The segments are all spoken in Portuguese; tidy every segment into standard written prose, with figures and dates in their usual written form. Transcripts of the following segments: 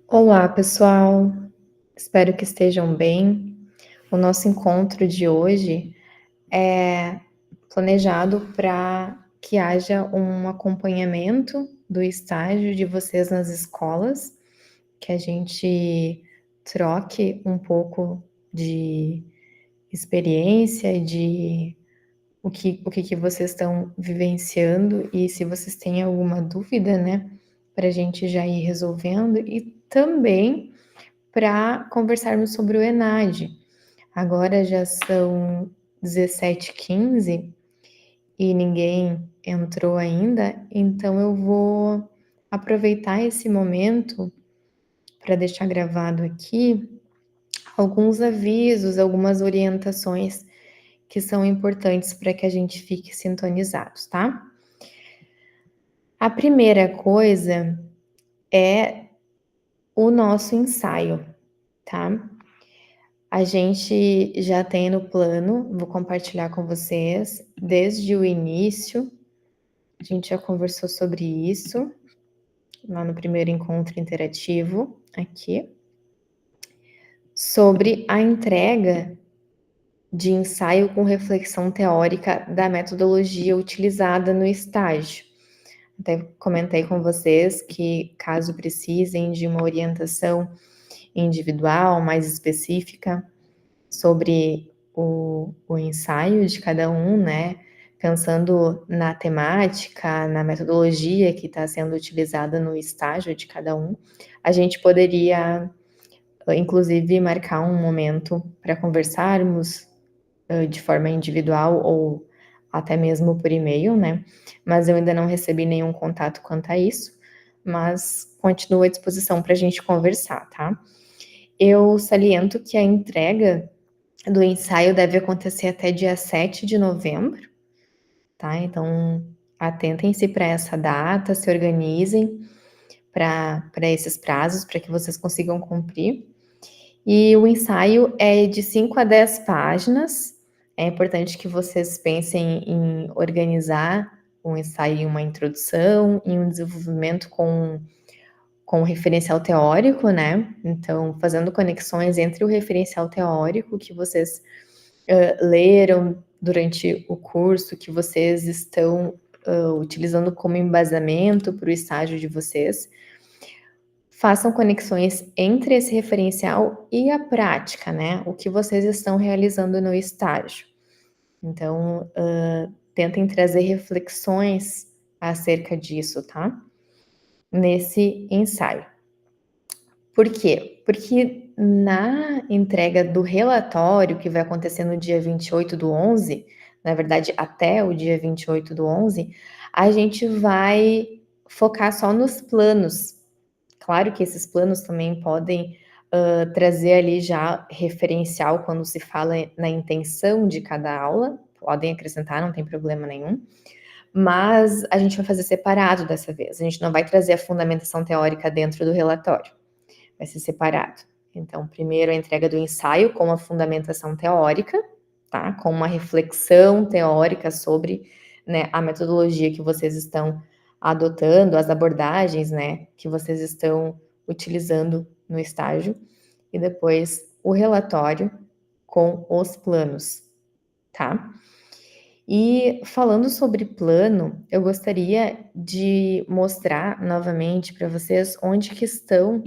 Olá, pessoal. Espero que estejam bem. O nosso encontro de hoje é planejado para que haja um acompanhamento do estágio de vocês nas escolas, que a gente troque um pouco de experiência, de o que vocês estão vivenciando e se vocês têm alguma dúvida, né, para a gente já ir resolvendo e também para conversarmos sobre o ENAD. Agora já são 17h15 e ninguém entrou ainda, então eu vou aproveitar esse momento para deixar gravado aqui alguns avisos, algumas orientações que são importantes para que a gente fique sintonizados, tá? A primeira coisa é o nosso ensaio, tá? A gente já tem no plano, vou compartilhar com vocês, desde o início, a gente já conversou sobre isso, lá no primeiro encontro interativo, aqui, sobre a entrega de ensaio com reflexão teórica da metodologia utilizada no estágio. Até comentei com vocês que, caso precisem de uma orientação individual, mais específica, sobre o ensaio de cada um, né? Pensando na temática, na metodologia que está sendo utilizada no estágio de cada um, a gente poderia, inclusive, marcar um momento para conversarmos de forma individual ou até mesmo por e-mail, né? Mas eu ainda não recebi nenhum contato quanto a isso, mas continuo à disposição para a gente conversar, tá? Eu saliento que a entrega do ensaio deve acontecer até dia 7 de novembro, tá? Então, atentem-se para essa data, se organizem para esses prazos, para que vocês consigam cumprir. E o ensaio é de 5 a 10 páginas. É importante que vocês pensem em organizar um ensaio em uma introdução, em um desenvolvimento com referencial teórico, né? Então, fazendo conexões entre o referencial teórico que vocês leram durante o curso, que vocês estão utilizando como embasamento para o estágio de vocês. Façam conexões entre esse referencial e a prática, né? O que vocês estão realizando no estágio. Então, tentem trazer reflexões acerca disso, tá? Nesse ensaio. Por quê? Porque na entrega do relatório, que vai acontecer no dia 28/11, na verdade, até o dia 28/11, a gente vai focar só nos planos. Claro que esses planos também podem trazer ali já referencial quando se fala na intenção de cada aula, podem acrescentar, não tem problema nenhum, mas a gente vai fazer separado dessa vez, a gente não vai trazer a fundamentação teórica dentro do relatório, vai ser separado. Então, primeiro a entrega do ensaio com a fundamentação teórica, tá? Com uma reflexão teórica sobre, né, a metodologia que vocês estão adotando, as abordagens, né, que vocês estão utilizando no estágio, e depois o relatório com os planos, tá? E falando sobre plano, eu gostaria de mostrar novamente para vocês onde que estão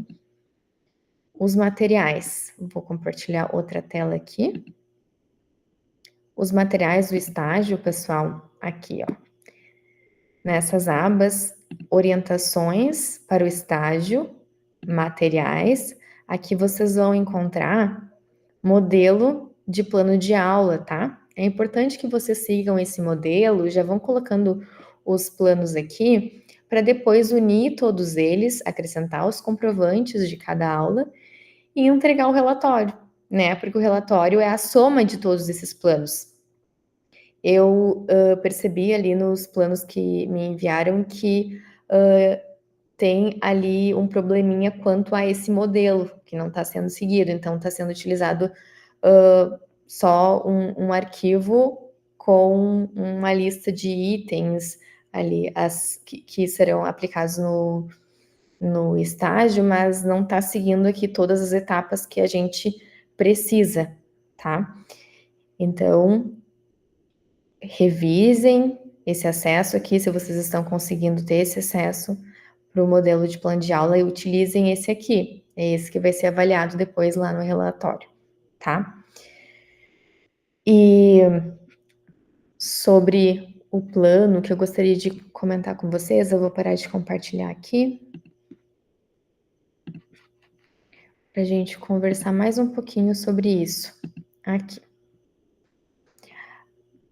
os materiais. Vou compartilhar outra tela aqui. Os materiais do estágio, pessoal, aqui, ó. Nessas abas, orientações para o estágio, materiais, aqui vocês vão encontrar modelo de plano de aula, tá? É importante que vocês sigam esse modelo, já vão colocando os planos aqui, para depois unir todos eles, acrescentar os comprovantes de cada aula e entregar o relatório, né? Porque o relatório é a soma de todos esses planos. Eu percebi ali nos planos que me enviaram que tem ali um probleminha quanto a esse modelo, que não está sendo seguido, então está sendo utilizado só um arquivo com uma lista de itens ali, que serão aplicados no estágio, mas não está seguindo aqui todas as etapas que a gente precisa, tá? Então, revisem esse acesso aqui, se vocês estão conseguindo ter esse acesso para o modelo de plano de aula, e utilizem esse aqui. É esse que vai ser avaliado depois lá no relatório, tá? E sobre o plano que eu gostaria de comentar com vocês, eu vou parar de compartilhar aqui para a gente conversar mais um pouquinho sobre isso aqui.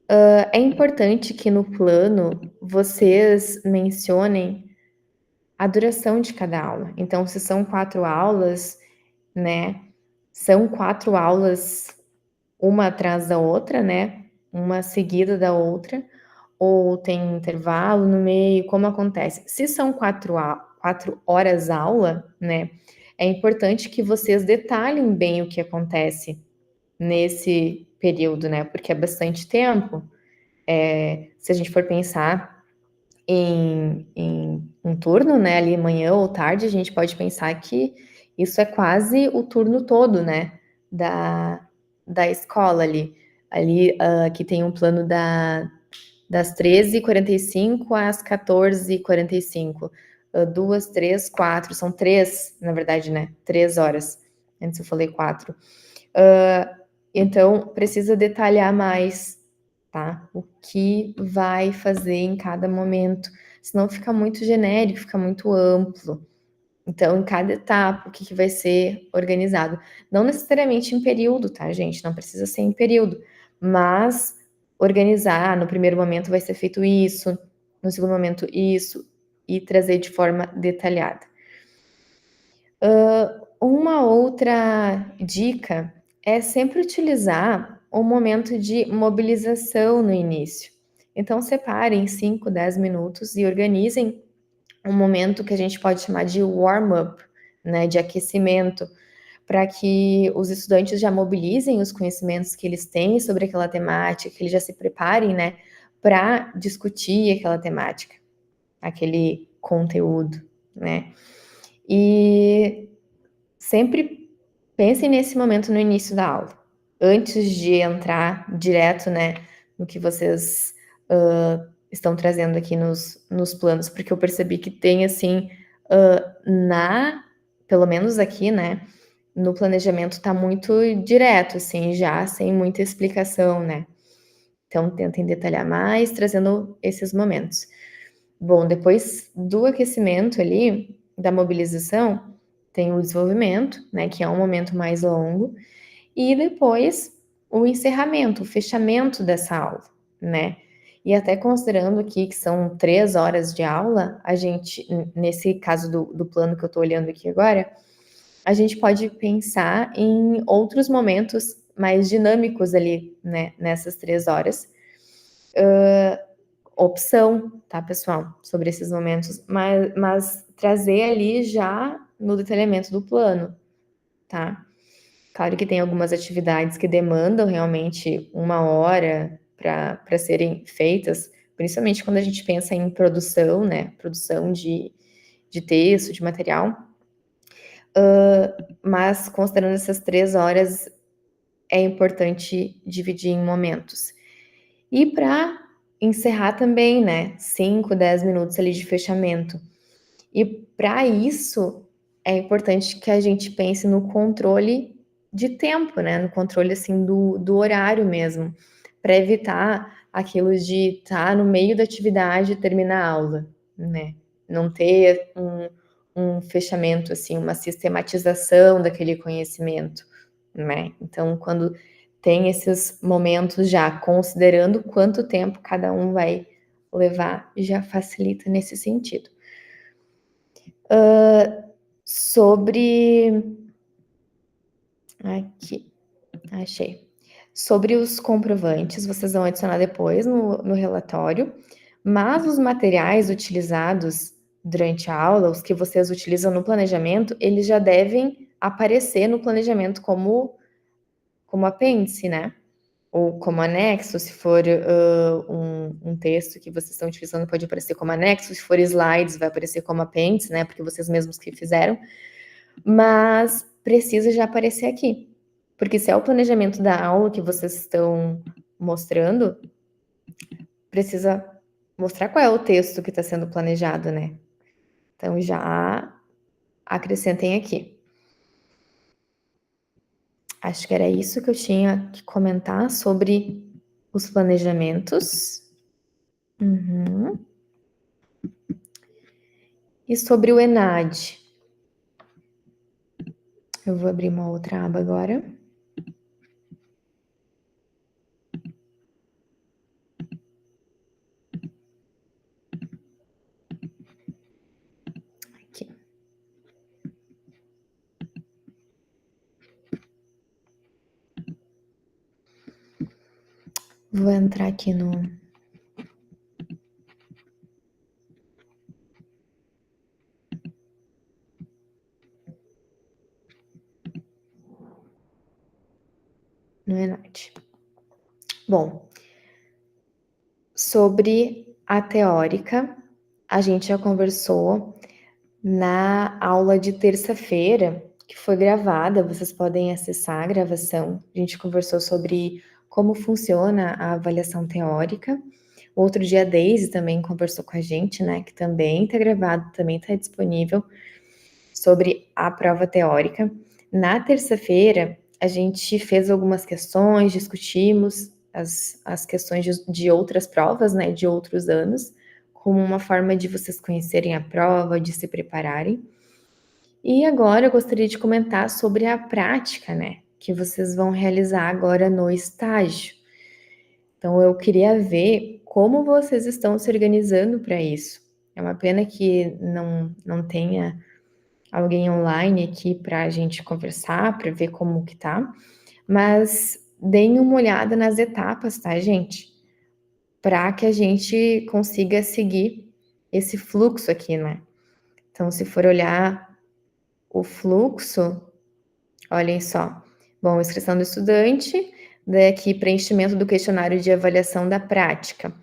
É importante que no plano vocês mencionem a duração de cada aula. Então, se são 4 aulas, né, são 4 aulas uma atrás da outra, né, uma seguida da outra, ou tem intervalo no meio, como acontece? Se são 4 horas aula, né, é importante que vocês detalhem bem o que acontece nesse período, né, porque é bastante tempo. Se a gente for pensar em um turno, né, ali manhã ou tarde, a gente pode pensar que isso é quase o turno todo, né, da escola ali. Ali, que tem um plano das 13h45 às 14h45. 2, 3, 4, são 3, na verdade, né, 3 horas. Antes eu falei 4. Então, precisa detalhar mais, tá? O que vai fazer em cada momento, senão fica muito genérico, fica muito amplo. Então, em cada etapa, o que vai ser organizado. Não necessariamente em período, tá, gente? Não precisa ser em período, mas organizar, no primeiro momento vai ser feito isso, no segundo momento isso, e trazer de forma detalhada. Uma outra dica é sempre utilizar um momento de mobilização no início. Então, separem 5, 10 minutos e organizem um momento que a gente pode chamar de warm-up, né, de aquecimento, para que os estudantes já mobilizem os conhecimentos que eles têm sobre aquela temática, que eles já se preparem, né, para discutir aquela temática, aquele conteúdo, né. E sempre pensem nesse momento no início da aula, antes de entrar direto, né, no que vocês estão trazendo aqui nos planos, porque eu percebi que tem assim, pelo menos aqui, né, no planejamento tá muito direto, assim, já sem muita explicação, né. Então tentem detalhar mais, trazendo esses momentos. Bom, depois do aquecimento ali, da mobilização, tem o desenvolvimento, né, que é um momento mais longo, e depois o encerramento, o fechamento dessa aula, né. E até considerando aqui que são 3 horas de aula, a gente, nesse caso do plano que eu tô olhando aqui agora, a gente pode pensar em outros momentos mais dinâmicos ali, né, nessas 3 horas. Opção, tá, pessoal, sobre esses momentos, mas trazer ali já no detalhamento do plano, tá? Claro que tem algumas atividades que demandam realmente 1 hora para serem feitas, principalmente quando a gente pensa em produção, né, produção de texto, de material. Mas considerando essas 3 horas, é importante dividir em momentos. E para encerrar também, né, 5, 10 minutos ali de fechamento. E para isso, é importante que a gente pense no controle de tempo, né, no controle, assim, do horário mesmo, para evitar aquilo de estar no meio da atividade e terminar a aula, né. Não ter um fechamento, assim, uma sistematização daquele conhecimento, né. Então, quando tem esses momentos já considerando quanto tempo cada um vai levar, já facilita nesse sentido. Sobre aqui, achei. Sobre os comprovantes, vocês vão adicionar depois no relatório, mas os materiais utilizados durante a aula, os que vocês utilizam no planejamento, eles já devem aparecer no planejamento como apêndice, né. ou como anexo, se for um texto que vocês estão utilizando, pode aparecer como anexo, se for slides, vai aparecer como apêndice, né, porque vocês mesmos que fizeram, mas precisa já aparecer aqui, porque se é o planejamento da aula que vocês estão mostrando, precisa mostrar qual é o texto que está sendo planejado, né? Então já acrescentem aqui. Acho que era isso que eu tinha que comentar sobre os planejamentos. Uhum. E sobre o ENAD. Eu vou abrir uma outra aba agora. Aqui. Vou entrar aqui no ENAD. Bom, sobre a teórica, a gente já conversou na aula de terça-feira, que foi gravada, vocês podem acessar a gravação. A gente conversou sobre como funciona a avaliação teórica. Outro dia a Daisy também conversou com a gente, né, que também está gravado, também está disponível, sobre a prova teórica. Na terça-feira, a gente fez algumas questões, discutimos as questões de outras provas, né, de outros anos, como uma forma de vocês conhecerem a prova, de se prepararem. E agora eu gostaria de comentar sobre a prática, né, que vocês vão realizar agora no estágio. Então eu queria ver como vocês estão se organizando para isso. É uma pena que não tenha alguém online aqui para a gente conversar, para ver como que tá, mas deem uma olhada nas etapas, tá, gente? Para que a gente consiga seguir esse fluxo aqui, né? Então, se for olhar o fluxo, olhem só. Bom, inscrição do estudante, daqui preenchimento do questionário de avaliação da prática.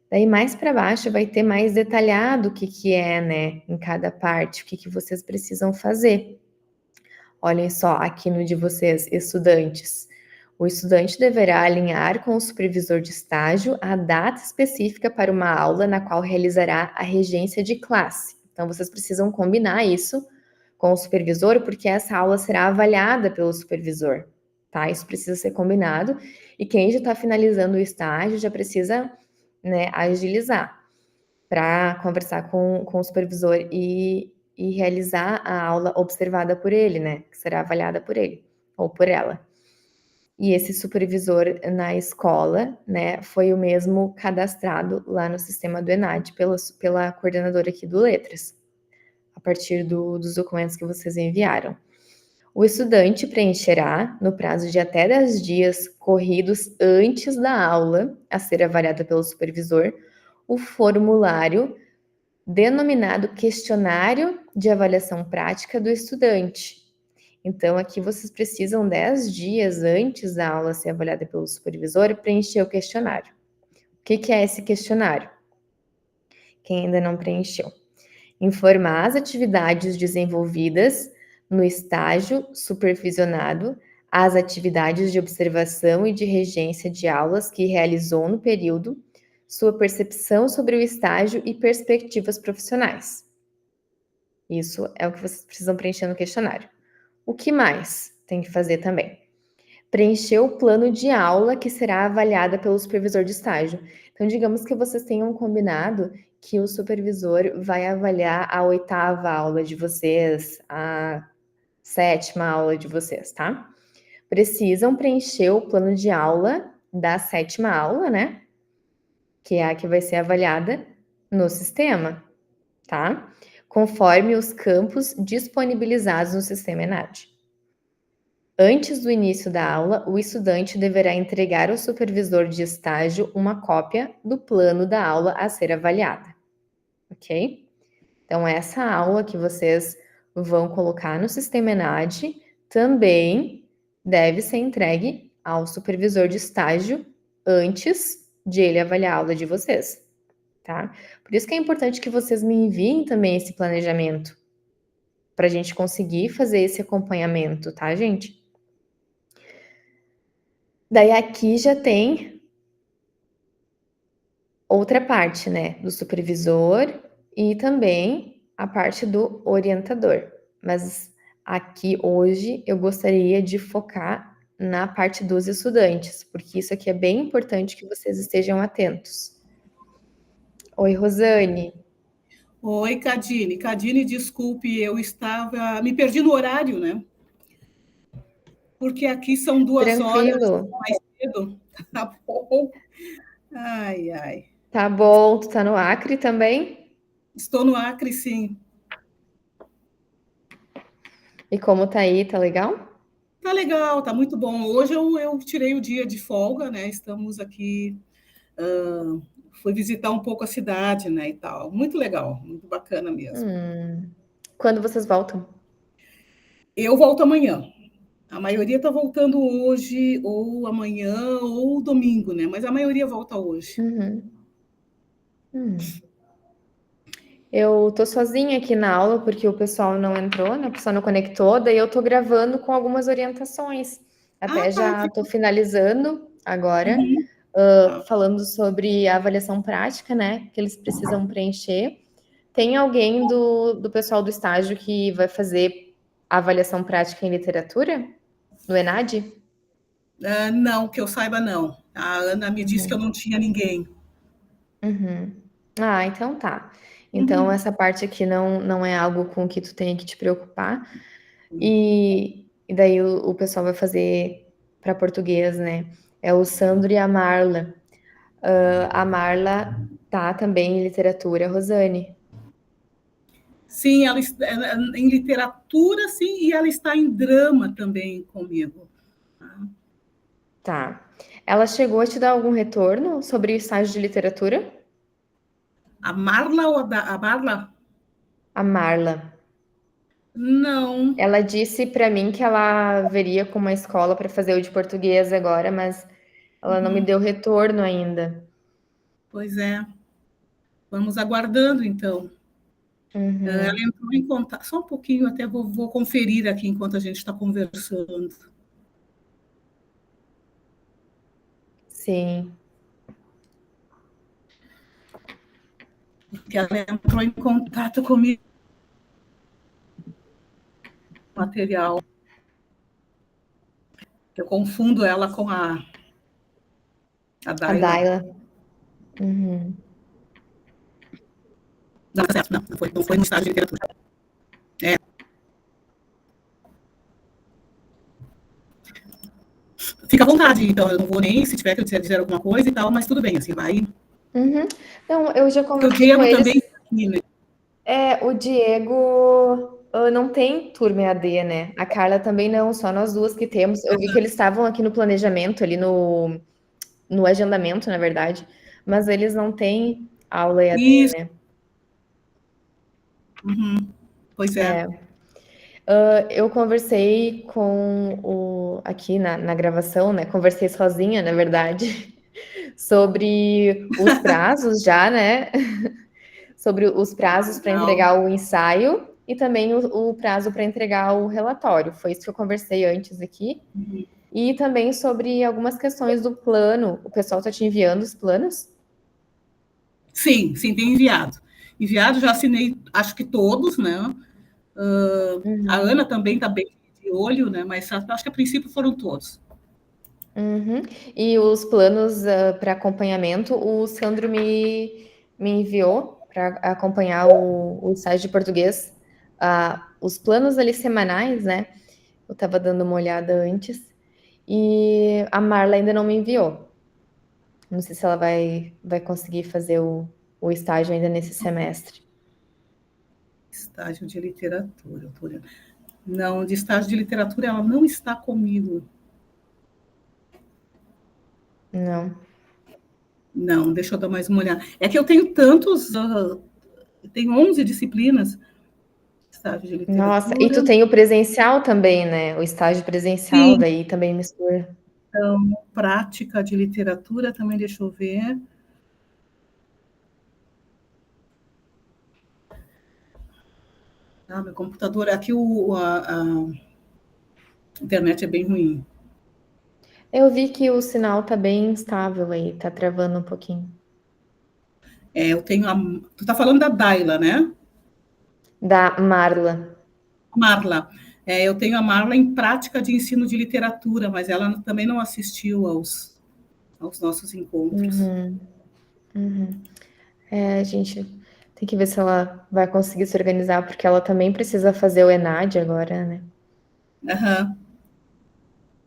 Daí mais para baixo vai ter mais detalhado o que é, né, em cada parte, o que vocês precisam fazer. Olhem só, aqui no de vocês, estudantes. O estudante deverá alinhar com o supervisor de estágio a data específica para uma aula na qual realizará a regência de classe. Então, vocês precisam combinar isso com o supervisor, porque essa aula será avaliada pelo supervisor, tá? Isso precisa ser combinado. E quem já está finalizando o estágio já precisa, né, agilizar para conversar com o supervisor e realizar a aula observada por ele, né? Que será avaliada por ele ou por ela. E esse supervisor na escola, né, foi o mesmo cadastrado lá no sistema do ENAD pela coordenadora aqui do Letras, a partir dos documentos que vocês enviaram. O estudante preencherá, no prazo de até 10 dias corridos antes da aula a ser avaliada pelo supervisor, o formulário denominado questionário de avaliação prática do estudante. Então, aqui vocês precisam 10 dias antes da aula ser avaliada pelo supervisor preencher o questionário. O que é esse questionário? Quem ainda não preencheu. Informar as atividades desenvolvidas no estágio supervisionado, as atividades de observação e de regência de aulas que realizou no período, sua percepção sobre o estágio e perspectivas profissionais. Isso é o que vocês precisam preencher no questionário. O que mais tem que fazer também? Preencher o plano de aula que será avaliada pelo supervisor de estágio. Então, digamos que vocês tenham combinado que o supervisor vai avaliar a 8ª aula de vocês, a 7ª aula de vocês, tá? Precisam preencher o plano de aula da 7ª aula, né? Que é a que vai ser avaliada no sistema, tá? Conforme os campos disponibilizados no sistema ENAD. Antes do início da aula, o estudante deverá entregar ao supervisor de estágio uma cópia do plano da aula a ser avaliada, ok? Então, essa aula que vocês vão colocar no sistema ENAD também deve ser entregue ao supervisor de estágio antes de ele avaliar a aula de vocês, tá? Por isso que é importante que vocês me enviem também esse planejamento, para a gente conseguir fazer esse acompanhamento, tá, gente? Daí aqui já tem outra parte, né, do supervisor e também a parte do orientador. Mas aqui hoje eu gostaria de focar na parte dos estudantes, porque isso aqui é bem importante que vocês estejam atentos. Oi, Rosane. Oi, Cadine. Cadine, desculpe, eu estava. Me perdi no horário, né? Porque aqui são 2 horas Tranquilo. mais cedo. Tá bom. Ai, ai. Tá bom, tu tá no Acre também? Estou no Acre, sim. E como tá aí, tá legal? Tá legal, tá muito bom. Hoje eu tirei o dia de folga, né? Estamos aqui. Fui visitar um pouco a cidade, né? E tal. Muito legal, muito bacana mesmo. Quando vocês voltam? Eu volto amanhã. A maioria está voltando hoje, ou amanhã, ou domingo, né? Mas a maioria volta hoje. Eu tô sozinha aqui na aula porque o pessoal não entrou, né? O pessoal não conectou, daí eu tô gravando com algumas orientações. Ah, Até tá. já tô finalizando agora, Uhum, tá. falando sobre a avaliação prática, né? Que eles precisam preencher. Tem alguém do pessoal do estágio que vai fazer a avaliação prática em literatura? No ENAD? Não, que eu saiba, não. A Ana me disse que eu não tinha ninguém. Ah, então tá. Então Uhum. essa parte aqui não é algo com que tu tenha que te preocupar. E daí o pessoal vai fazer para português, né? É o Sandro e a Marla. A Marla tá também em literatura, Rosane. Sim, ela em literatura, sim, e ela está em drama também comigo. Tá. Ela chegou a te dar algum retorno sobre o estágio de literatura? A Marla ou a Marla? A Marla. Não, Ela disse para mim que ela veria com uma escola para fazer o de português agora, mas ela não me deu retorno ainda. pois é. Vamos aguardando, então. Ela entrou em contato. Só um pouquinho, até vou conferir aqui enquanto a gente está conversando. Sim. Porque ela entrou em contato comigo, material. Eu confundo ela com a A Daila. Daila. Não, tá certo, não foi no estágio de literatura. É. Fica à vontade, então, eu não vou nem, se tiver que eu dizer alguma coisa e tal, mas tudo bem, assim, vai. Não, eu já Porque o conversei com Diego eles. também tá aqui, né? O Diego não tem turma EAD, né? A Carla também não, só nós duas que temos. Eu vi que eles estavam aqui no planejamento, ali no agendamento, na verdade, mas eles não têm aula EAD, Isso, né? pois é. Eu conversei com aqui na gravação, né? Conversei sozinha, na verdade, sobre os prazos já, né? Sobre os prazos para Legal. entregar o ensaio e também o prazo para entregar o relatório. Foi isso que eu conversei antes aqui. E também sobre algumas questões do plano. O pessoal está te enviando os planos? Sim, sim, tem enviado. Enviado, já assinei, acho que todos, né? A Ana também está bem de olho, né? Mas acho que a princípio foram todos. E os planos para acompanhamento, o Sandro me enviou para acompanhar o estágio de português. Os planos ali semanais, né? Eu estava dando uma olhada antes. E a Marla ainda não me enviou. Não sei se ela vai conseguir fazer o estágio ainda nesse semestre. Estágio de literatura. Não, de estágio de literatura ela não está comigo. Não. Não, deixa eu dar mais uma olhada. É que eu tenho tantos. Tenho 11 disciplinas. Estágio de Nossa, e tu literatura. tem o presencial também, né? O estágio presencial, Sim, daí também mistura. Então, prática de literatura também, deixa eu ver. Ah, meu computador, aqui a internet é bem ruim. Eu vi que o sinal tá bem instável aí, tá travando um pouquinho. Eu tenho tu tá falando da Daila, né? Da Marla. Marla. Eu tenho a Marla em prática de ensino de literatura, mas ela também não assistiu aos nossos encontros. Uhum, uhum. A gente tem que ver se ela vai conseguir se organizar, porque ela também precisa fazer o ENAD agora, né? Aham.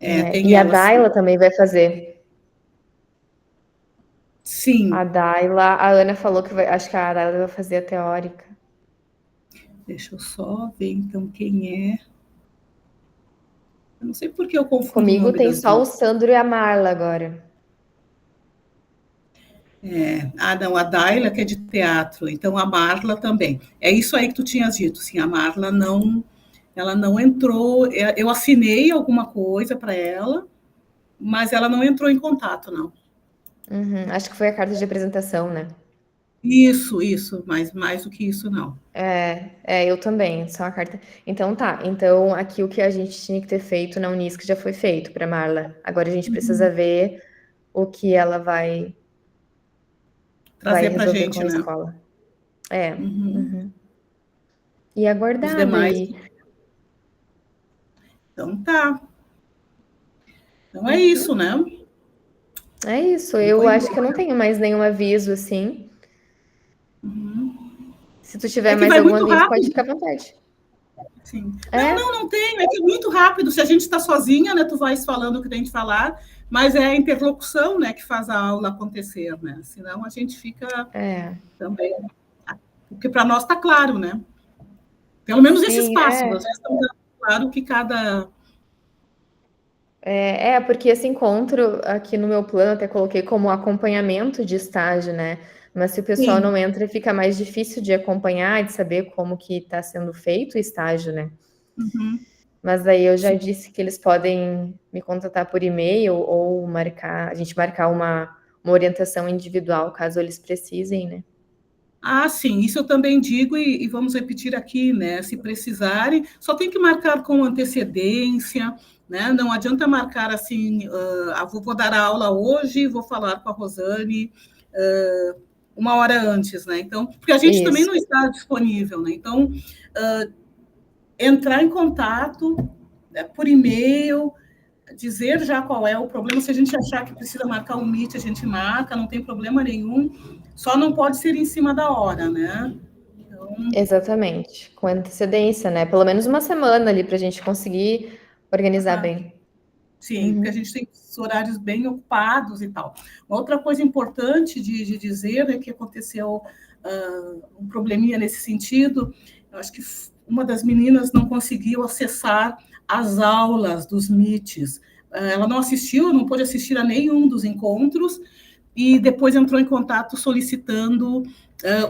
E Tem a ela, sim. Daila também vai fazer. A Sim, Daila, a Ana falou que vai, acho que a Daila vai fazer a teórica. deixa eu só ver então quem é. Eu não sei por que eu confundo o Comigo nome tem das só o duas. Sandro e a Marla agora. Não, a Daila que é de teatro, então a Marla também. É isso aí que tu tinhas dito, sim, a Marla não, ela não entrou, eu assinei alguma coisa para ela, mas ela não entrou em contato, não. Uhum, acho que foi a carta de apresentação, né? Isso, mas mais do que isso, não. Eu também, só a carta. Então tá, então aqui o que a gente tinha que ter feito na Unisc já foi feito para Marla. Agora a gente precisa ver o que ela vai Trazer para a resolver com gente, a né? escola. É, Uhum. uhum. E Os aguardar demais. daí. Então tá. Então é isso, Uhum. né? É isso, Então eu foi acho que eu embora. não tenho mais nenhum aviso assim. Se tu tiver É que mais vai algum muito aviso, pode rápido. ficar à vontade. Sim. Não, É, não tem. É que é muito rápido. Se a gente está sozinha, né, tu vais falando o que tem de falar, mas é a interlocução, né, que faz a aula acontecer, né? Senão a gente fica é. também. Porque para nós está claro, né? Pelo menos esse Sim, espaço, nós já estamos dando claro que cada. porque esse encontro aqui no meu plano até coloquei como acompanhamento de estágio, né? Mas se o pessoal Sim. não entra, fica mais difícil de acompanhar, de saber como que está sendo feito o estágio, né? Uhum, Mas aí eu já sim. disse que eles podem me contatar por e-mail ou a gente marcar uma orientação individual, caso eles precisem, né? Ah, sim, isso eu também digo e vamos repetir aqui, né? Se precisarem, só tem que marcar com antecedência, né? Não adianta marcar assim, vou dar a aula hoje, vou falar com a Rosane uma hora antes, né? Então, porque a gente também Isso. não está disponível, né? Então, entrar em contato, né, por e-mail, dizer já qual é o problema. Se a gente achar que precisa marcar um meet, a gente marca, não tem problema nenhum. Só não pode ser em cima da hora, né? Então, Exatamente, com antecedência, né? Pelo menos uma semana ali para a gente conseguir organizar bem. sim, porque a Uhum. gente tem horários bem ocupados e tal. Uma outra coisa importante de dizer é que aconteceu um probleminha nesse sentido. Eu acho que uma das meninas não conseguiu acessar as aulas dos meets. Ela não assistiu, não pôde assistir a nenhum dos encontros e depois entrou em contato solicitando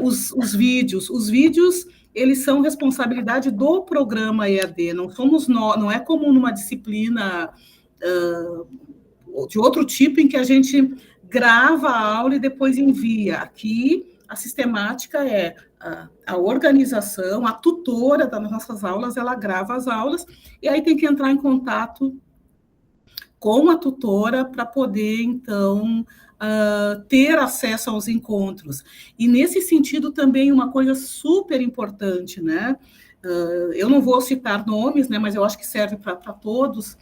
os vídeos. Os vídeos eles são responsabilidade do programa EAD, não somos nós, não é como numa disciplina de outro tipo em que a gente grava a aula e depois envia. Aqui a sistemática é a organização, a tutora das nossas aulas, ela grava as aulas e aí tem que entrar em contato com a tutora para poder, então, ter acesso aos encontros. E, nesse sentido, também uma coisa super importante, né? Eu não vou citar nomes, né, mas eu acho que serve para todos.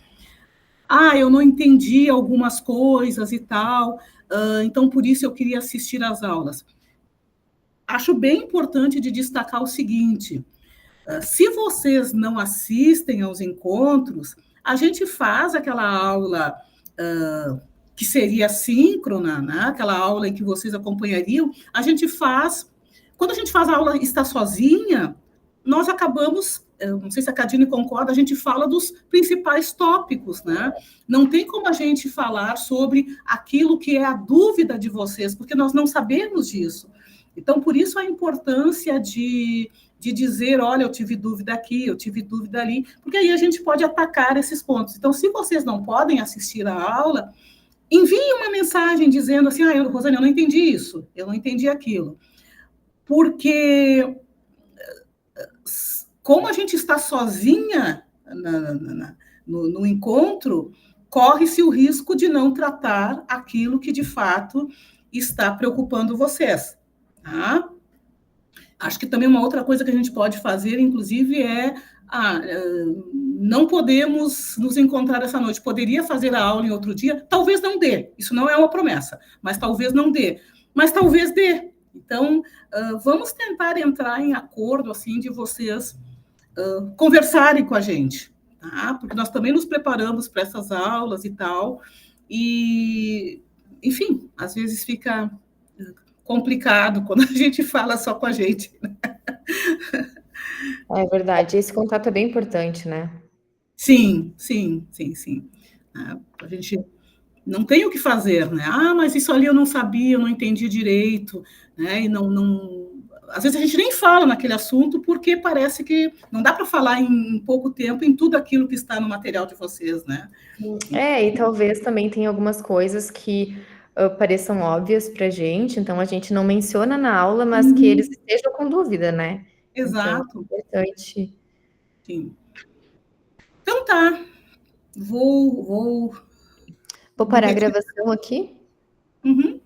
Eu não entendi algumas coisas e tal, então por isso eu queria assistir às aulas. Acho bem importante de destacar o seguinte: se vocês não assistem aos encontros, a gente faz aquela aula que seria síncrona, né? Aquela aula em que vocês acompanhariam, a gente faz. Quando a gente faz a aula e está sozinha, nós acabamos, não sei se a Cadine concorda, a gente fala dos principais tópicos, né? Não tem como a gente falar sobre aquilo que é a dúvida de vocês, porque nós não sabemos disso. Então, por isso a importância de dizer, olha, eu tive dúvida aqui, eu tive dúvida ali, porque aí a gente pode atacar esses pontos. Então, se vocês não podem assistir a aula, envie uma mensagem dizendo assim, Rosane, eu não entendi isso, eu não entendi aquilo. Porque como a gente está sozinha no encontro, corre-se o risco de não tratar aquilo que de fato está preocupando vocês. Tá? Acho que também uma outra coisa que a gente pode fazer, inclusive, não podemos nos encontrar essa noite. Poderia fazer a aula em outro dia? Talvez não dê. Isso não é uma promessa, mas talvez não dê. Mas talvez dê. Então, vamos tentar entrar em acordo, assim, de vocês conversarem com a gente, tá? Porque nós também nos preparamos para essas aulas e tal, e, enfim, às vezes fica complicado quando a gente fala só com a gente. É verdade, esse contato é bem importante, né? Sim, sim, sim, sim. A gente não tem o que fazer, né? Mas isso ali eu não sabia, eu não entendi direito, né? E às vezes a gente nem fala naquele assunto porque parece que não dá para falar em pouco tempo em tudo aquilo que está no material de vocês, né? E talvez também tenha algumas coisas que pareçam óbvias para gente, então a gente não menciona na aula, mas que eles estejam com dúvida, né? Então, Exato. é importante. Sim. Então tá. Vou Vou parar a gravação aqui. Uhum.